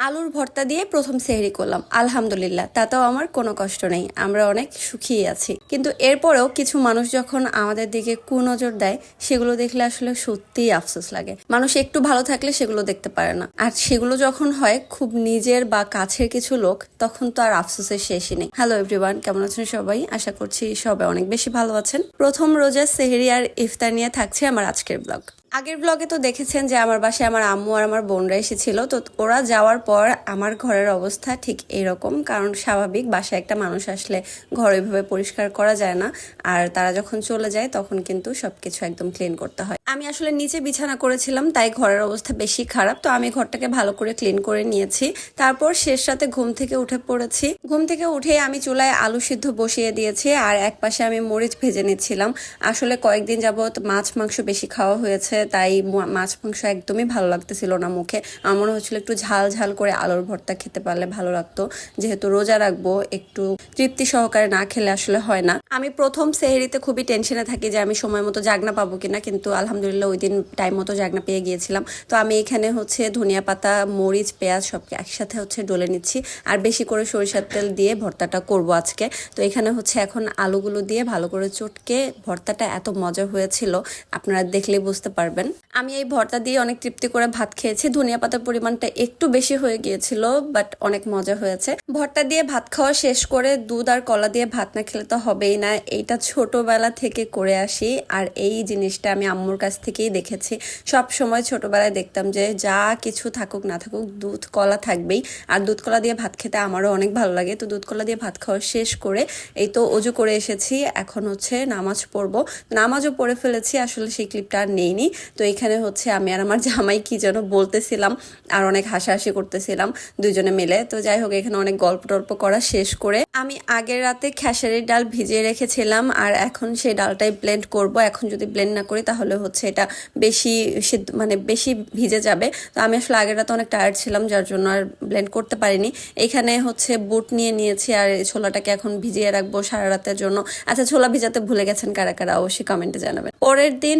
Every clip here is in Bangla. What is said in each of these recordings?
আলুর ভর্তা দিয়ে প্রথম সেহরি করলাম, আলহামদুলিল্লাহ, তাতেও আমার কোনো কষ্ট নেই, আমরা অনেক সুখী আছি। কিন্তু এরপরেও কিছু মানুষ যখন আমাদের দিকে কুনজর দেয়, সেগুলো দেখলে আসলে সত্যিই আফসোস লাগে। মানুষ একটু ভালো থাকলে সেগুলো দেখতে পারে না, আর সেগুলো যখন হয় খুব নিজের বা কাছের কিছু লোক, তখন তো আর আফসোসের শেষই নেই। হ্যালো এভরিওয়ান, কেমন আছেন সবাই? আশা করছি সবাই অনেক বেশি ভালো আছেন। প্রথম রোজার সেহরি আর ইফতার নিয়ে থাকছে আমার আজকের ব্লগ। আগের ব্লগে তো দেখেছেন যে আমার বাসায় আমার আম্মু আর আমার বোনরা এসেছিল, তো ওরা যাওয়ার পর আমার ঘরের অবস্থা ঠিক এরকম। কারণ স্বাভাবিক, বাসায় একটা মানুষ আসলে ঘর ওইভাবে পরিষ্কার করা যায় না, আর তারা যখন চলে যায় তখন কিন্তু সবকিছু একদম ক্লিন করতে হয়। আমি আসলে নিচে বিছানা করেছিলাম, তাই ঘরের অবস্থা বেশি খারাপ, তো আমি ঘরটাকে ভালো করে ক্লিন করে নিয়েছি। তারপর শেষ রাতে ঘুম থেকে উঠে পড়েছি। ঘুম থেকে উঠে আমি চুলায় আলু সিদ্ধ বসিয়ে দিয়েছি, আর এক পাশে আমি মরিচ ভেজে নিচ্ছিলাম। আসলে কয়েকদিন যাবত মাছ মাংস বেশি খাওয়া হয়েছে, তাই মাছ মাংস একদমই ভালো লাগতেছিল না মুখে। আমার মনে হচ্ছিল একটু ঝাল ঝাল করে আলুর ভর্তা খেতে পারলে ভালো লাগতো। যেহেতু রোজা রাখবো, একটু তৃপ্তি সহকারে না খেলে আসলে হয় না। আমি প্রথম সেহরিতে খুবই টেনশনে থাকি যে আমি সময় মতো জাগনা পাবো কিনা, কিন্তু আলহামদুলিল্লাহ ওই দিন টাইম মতো জাগনা পেয়ে গিয়েছিলাম। তো আমি এখানে ধনিয়া পাতা, মরিচ, পেঁয়াজ সবকে একসাথে ডলে নিচ্ছি, আর বেশি করে সরিষার তেল দিয়ে ভর্তাটা করব আজকে। তো এখানে এখন আলুগুলো দিয়ে ভালো করে চটকে ভর্তাটা এত মজা হয়েছিল, আপনারা দেখলেই বুঝতে পারবেন। আমি এই ভর্তা দিয়ে অনেক তৃপ্তি করে ভাত খেয়েছি। ধনিয়া পাতার পরিমাণটা একটু বেশি হয়ে গিয়েছিল, বাট অনেক মজা হয়েছে। ভর্তা দিয়ে ভাত খাওয়া শেষ করে দুধ আর কলা দিয়ে ভাত না খেলে তো হবেই না। এইটা ছোটবেলা থেকে করে আসি, আর এই জিনিসটা আমি আম্মুর কাছ থেকেই দেখেছি। সব সময় ছোটবেলায় দেখতাম যে যা কিছু থাকুক না থাকুক দুধ কলা থাকবেই, আর দুধ কলা দিয়ে ভাত খেতে আমারও অনেক ভালো লাগে। তো দুধ কলা দিয়ে ভাত খাওয়া শেষ করে এই তো অজু করে এসেছি, এখন নামাজ পড়বো। নামাজও পড়ে ফেলেছি, আসলে সেই ক্লিপটা আর নেইনি। তো এখানে আমি আর আমার জামাই কি যেন বলতেছিলাম, আর অনেক হাসাহাসি করতেছিলাম দুইজনে মিলে। তো যাই হোক, এখানে অনেক গল্প টল্প করা শেষ করে আমি আগের রাতে খেসারির ডাল ভিজিয়ে রেখেছিলাম, আর এখন সেই ডালটাই ব্লেন্ড করব। এখন যদি ব্লেন্ড না করি তাহলে এটা বেশি বেশি ভিজে যাবে। তো আমি আসলে আগের রাতে অনেক টায়ার্ড ছিলাম, যার জন্য আর ব্লেন্ড করতে পারিনি। এখানে বুট নিয়ে নিয়েছি, আর ছোলাটাকে এখন ভিজিয়ে রাখবো সারা রাতের জন্য। আচ্ছা, ছোলা ভিজাতে ভুলে গেছেন কারা কারা অবশ্যই কমেন্টে জানাবেন। পরের দিন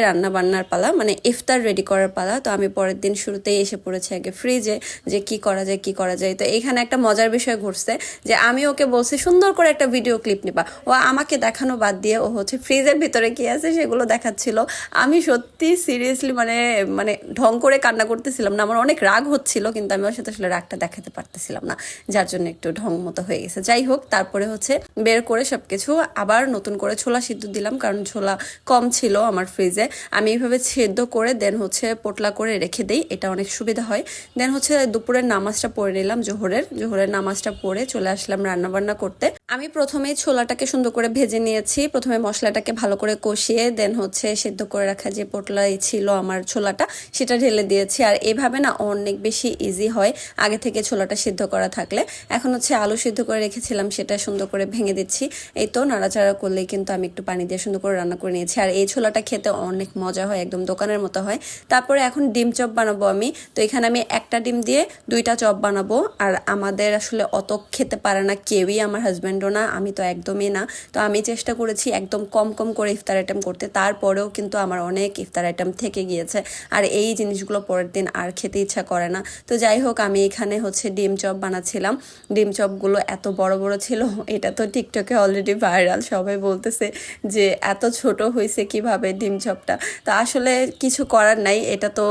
রান্না বান্নার পালা, ইফতার রেডি করার পালা। তো আমি পরের দিন শুরুতেই এসে পড়েছি আগে ফ্রিজে, যে কি করা যায়। তো এখানে একটা মজার বিষয় ঘটছে, যে আমি ওকে বলছি সুন্দর করে একটা ভিডিও ক্লিপ নিবা, ও আমাকে দেখানো বাদ দিয়ে ও ফ্রিজের ভিতরে কি আছে সেগুলো দেখাচ্ছিল। আমি সত্যি সিরিয়াসলি ঢং করে কান্না করতেছিলাম না, আমার অনেক রাগ হচ্ছিল, কিন্তু আমি ওর সাথে আসলে রাগটা দেখাতে পারতেছিলাম না, যার জন্য একটু ঢং মতো হয়ে গেছে। যাই হোক, তারপরে বের করে সবকিছু আবার নতুন করে ছোলা সিদ্ধ দিলাম, কারণ ছোলা কম ছিল আমার ফ্রিজে। আমি এইভাবে সেদ্ধ করে দেন পোটলা করে রেখে দেই, এটা অনেক সুবিধা হয়। দেন দুপুরের নামাজটা পড়ে নিলাম, জোহরের নামাজটা পড়ে চলে আসলাম রান্না বান্না করতে। আমি প্রথমেই ছোলাটাকে সুন্দর করে ভেজে নিয়েছি। প্রথমে মশলাটাকে ভালো করে কষিয়ে দেন সেদ্ধ করে রাখা যে পোটলাই ছিল আমার ছোলাটা, সেটা ঢেলে দিয়েছি। আর এভাবে না অনেক বেশি ইজি হয় আগে থেকে ছোলাটা সিদ্ধ করা থাকলে। এখন আলু সিদ্ধ করে রেখেছিলাম, সেটা সুন্দর করে ভেঙে দিচ্ছি। এই তো নাড়াচাড়া করলেই কিন্তু আমি একটু পানি দিয়ে সুন্দর করে রান্না করে নিয়েছি। আর এই ছোলাটা খেতে অনেক মজা হয়, একদম দোকানের মতো হয়। তারপরে এখন ডিম চপ বানাবো আমি। তো এখানে আমি একটা ডিম দিয়ে 2টা চপ বানাবো। আর আমাদের আসলে অত খেতে পারে না কেউই, আমার হাজব্যান্ডও না, আমি তো একদমই না। তো আমি চেষ্টা করেছি একদম কম কম করে ইফতার আইটেম করতে, তারপরেও কিন্তু আমার অনেক ইফতার আইটেম থেকে গিয়েছে, আর এই জিনিসগুলো পরের দিন আর খেতে ইচ্ছা করে না। তো যাই হোক, আমি এখানে ডিম চপ বানাচ্ছিলাম। ডিম চপগুলো এত বড় বড় ছিল, এটা তো টিকটকে অলরেডি ভাইরাল, সবাই বলতেছে যে এত ছোট হয়েছে কিভাবে ডিম চপটা। তো আসলে কিছু করার নাই, এটা তো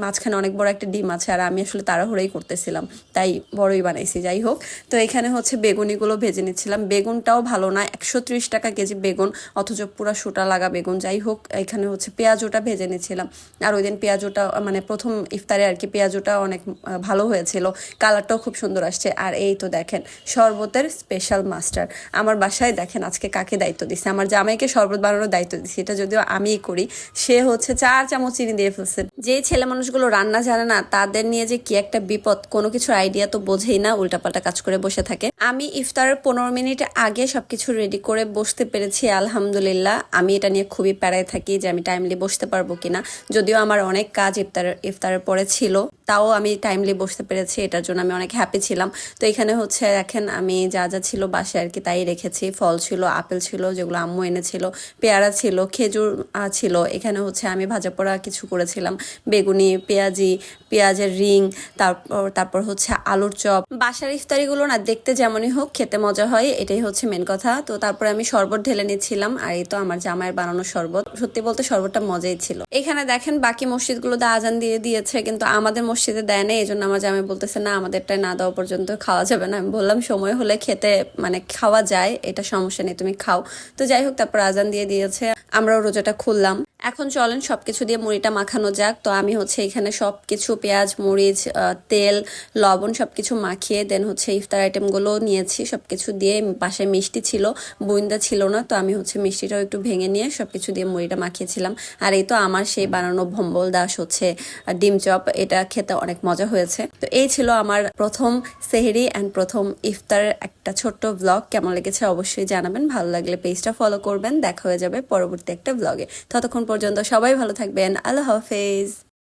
মাঝখানে অনেক বড় একটা ডিম আছে, আর আমি আসলে তাড়াহুড়োই করতেছিলাম, তাই বড়ই বানাইছি। যাই হোক, তো এখানে বেগুনিগুলো ভেজে নিচ্ছিলাম। বেগুনটাও ভালো না, 130 টাকা কেজি বেগুন, অথচ পুরো সুটা লাগা বেগুন। যাই হোক, এখানে পেঁয়াজটা ভেজে নিচ্ছিলাম। আর ওই দিন পেঁয়াজটা প্রথম ইফতারে আর কি পেঁয়াজটা অনেক ভালো হয়েছিল, কালারটাও খুব সুন্দর আসছে। আর এই তো দেখেন শরবতের স্পেশাল মাস্টার আমার বাসায়, দেখেন আজকে কাকে দায়িত্ব দিচ্ছে, আমার জামাইকে শরবত বানানোর দায়িত্ব দিচ্ছে। এটা যদিও আমিই করি, সে 4 চামচ চিনি দিয়ে ফেলছে। যে ছেলে মানুষগুলো রান্না জানে না, তাদের নিয়ে যে কি একটা বিপদ, কোনো কিছু আইডিয়া তো বোঝেই না, উল্টাপাল্টা কাজ করে বসে থাকে। আমি ইফতারের 15 মিনিট আগে সবকিছু রেডি করে বসতে পেরেছি, আলহামদুলিল্লাহ। আমি এটা নিয়ে খুবই প্যারায় থাকি যে আমি টাইমলি বসতে পারবো কিনা, যদিও আমার অনেক কাজ ইফতারের পরে ছিল, তাও আমি টাইমলি বসতে পেরেছি, এটার জন্য আমি অনেক হ্যাপি ছিলাম। তো এখানে হচ্ছে দেখেন আমি যা যা ছিল বাসায় আর কি তাই রেখেছি। ফল ছিল, আপেল ছিল যেগুলো আম্মু এনেছিল, পেয়ারা ছিল, খেজুর ছিল। এখানে হচ্ছে আমি ভাজা পোড়া কিছু করেছিলাম, বেগুনি, পেঁয়াজের রিং, তারপর হচ্ছে আলুর চপ। বাসার ইফতারিগুলো না দেখতে যেমনই হোক খেতে মজা হয়, এটাই হচ্ছে মেন কথা। তো তারপরে আমি শরবত ঢেলে নিচ্ছিলাম, আর এই তো আমার জামাইয়ের বানানো শরবত। সত্যি বলতে শরবতটা মজাই ছিল। এখানে দেখেন বাকি মসজিদগুলোতে আজান দিয়ে দিয়েছে, কিন্তু আমাদের মসজিদে দেয় না। এই জন্য আমার জামাই বলতেছে না আমাদেরটাই না দেওয়া পর্যন্ত খাওয়া যাবে না। আমি বললাম সময় হলে খেতে মানে খাওয়া যায়, এটা সমস্যা নেই, তুমি খাও। তো যাই হোক, তারপর আজান দিয়ে দিয়েছে, আমরাও রোজাটা খুললাম। এখন চলেন সবকিছু দিয়ে মুড়িটা মাখানো যাক। তো আমি হচ্ছে এখানে সবকিছু পেঁয়াজ, মরিচ, তেল, লবণ সবকিছু মাখিয়ে দেন হচ্ছে ইফতার আইটেমগুলো নিয়েছি। সবকিছু দিয়ে পাশে মিষ্টি ছিল, বুইন্দা ছিল না, তো আমি হচ্ছে মিষ্টিটাও একটু ভেঙে নিয়ে সবকিছু দিয়ে মুড়িটা মাখিয়েছিলাম। আর এই তো আমার সেই বানানো ভম্বল দাস হচ্ছে ডিম চপ, এটা খেতে অনেক মজা হয়েছে। তো এই ছিল আমার প্রথম সেহরি অ্যান্ড প্রথম ইফতারের একটা ছোট্ট ব্লগ। কেমন লেগেছে অবশ্যই জানাবেন, ভালো লাগলে পেজটা ফলো করবেন। দেখা হয়ে যাবে পরবর্তী একটা ব্লগে। ততক্ষণ পর্যন্ত সবাই ভালো থাকবেন, আল্লাহ হাফেজ।